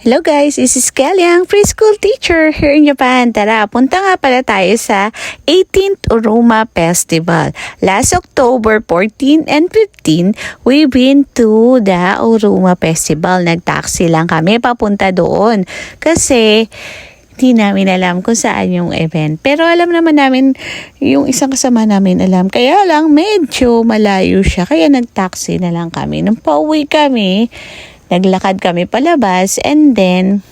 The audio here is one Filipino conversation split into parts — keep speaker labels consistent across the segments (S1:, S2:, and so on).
S1: Hello guys, this is Kelly, ang preschool teacher here in Japan. Tara, punta nga pala tayo sa 18th Oruma Festival. Last October 14 and 15, we been to the Oruma Festival. Nag-taxi lang kami papunta doon kasi hindi namin alam kung saan yung event. Pero alam naman namin, yung isang kasama namin alam. Kaya lang medyo malayo siya. Kaya nag-taxi na lang kami. Nung pauwi kami, naglakad kami palabas and then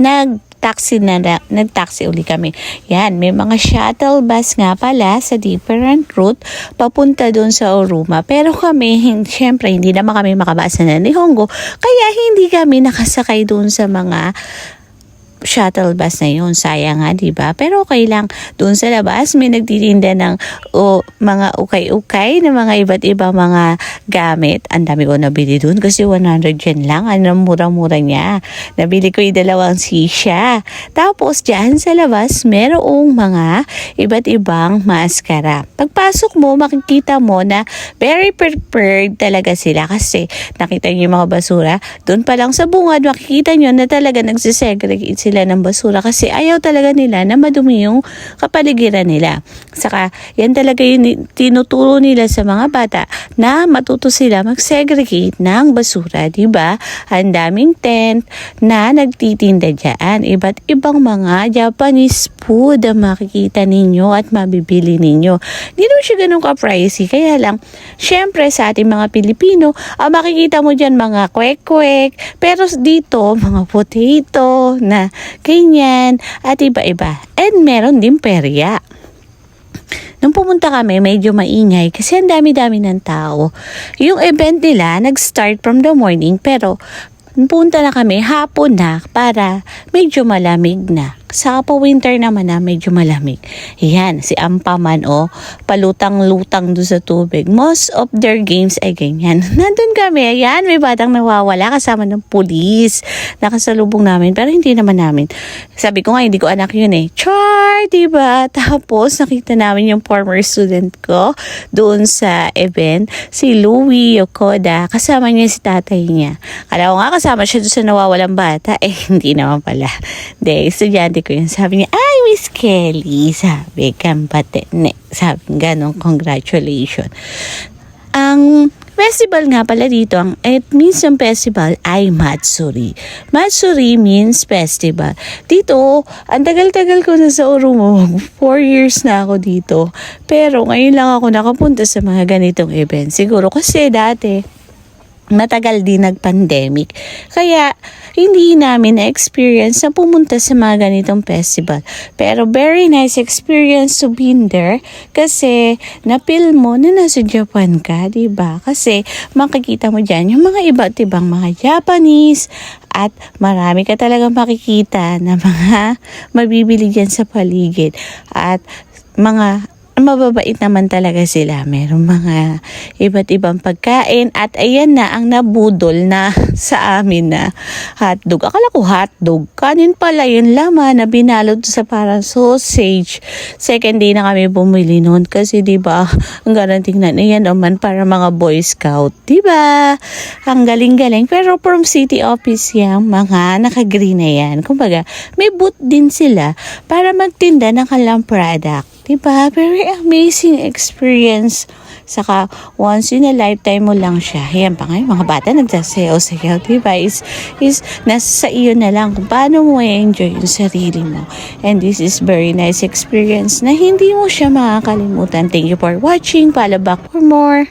S1: nagtaxi uli kami. Yan, may mga shuttle bus nga pala sa different route papunta doon sa Oruma. Pero kami, syempre hindi naman kami makabasa na Nihongo, kaya hindi kami nakasakay doon sa mga shuttle bus na yun. Sayang nga, diba? Pero okay lang. Doon sa labas, may nagtitinda ng mga ukay-ukay na mga iba't ibang mga gamit. Ang dami ko nabili doon kasi 100 yen lang. Ano, mura-mura niya. Nabili ko yung 2 sisya. Tapos, dyan sa labas, merong mga iba't ibang maskara. Pagpasok mo, makikita mo na very prepared talaga sila kasi nakita niyo yung mga basura. Doon pa lang sa bungad, makikita niyo na talaga nagsisegregate sila ng basura kasi ayaw talaga nila na madumi yung kapaligiran nila. Saka, yan talaga yung tinuturo nila sa mga bata na matuto sila mag-segregate ng basura, diba? Ang daming tent na nagtitinda dyan. Iba't ibang mga Japanese food ang makikita ninyo at mabibili ninyo. Hindi naman siya ganun ka-pricey. Kaya lang, syempre sa ating mga Pilipino, makikita mo dyan mga kwek-kwek. Pero dito, mga potato na ganyan at iba-iba. And meron din perya. Nung pumunta kami, medyo maingay kasi ang dami-dami ng tao. Yung event nila, nag-start from the morning pero punta na kami hapon na para medyo malamig na. Sa winter naman na medyo malamig. Yan, si Ampaman palutang-lutang doon sa tubig. Most of their games ay ganyan. Nandun kami, ayan, may batang nawawala kasama ng pulis. Nakasalubong namin, pero hindi naman namin. Sabi ko nga, hindi ko anak yun eh. Char, diba? Tapos, nakita namin yung former student ko doon sa event. Si Louie Yokoda, kasama niya si tatay niya. Kala ko nga kasama siya doon sa nawawalang bata. Hindi naman pala. Hindi, estudyante ko yun. Sabi niya, ay, Miss Kelly. Sabi, kampate. Sabi, ganun, congratulations. Ang festival nga pala dito, it means yung festival ay Matsuri. Matsuri means festival. Dito, ang tagal-tagal ko na sa Oruma. 4 years na ako dito. Pero ngayon lang ako nakapunta sa mga ganitong event. Siguro kasi dati, matagal din nag-pandemic. Kaya, hindi namin na-experience na pumunta sa mga ganitong festival. Pero, very nice experience to be there kasi na-feel mo na nasa Japan ka, diba? Kasi, makikita mo dyan yung mga iba't ibang mga Japanese at marami ka talagang makikita na mga mabibili dyan sa paligid. At mga mababait naman talaga sila. Meron mga iba't ibang pagkain at ayan na ang nabudol na sa amin na hotdog. Akala ko hotdog. Kanin pala yun laman na binalot sa parang sausage. Second day na kami bumili noon kasi diba ang garanting na yan naman para mga Boy Scout. Diba? Ang galing-galing. Pero from city office yung mga naka-green na yan. Kumbaga, may booth din sila para magtinda ng kanilang product. Diba? Very amazing experience. Saka, once in a lifetime mo lang siya. Yan pa ngayon, mga bata nagsasayaw-sayaw. Diba? Is nasa iyo na lang kung paano mo i-enjoy yung sarili mo. And this is very nice experience na hindi mo siya makakalimutan. Thank you for watching. Follow back for more.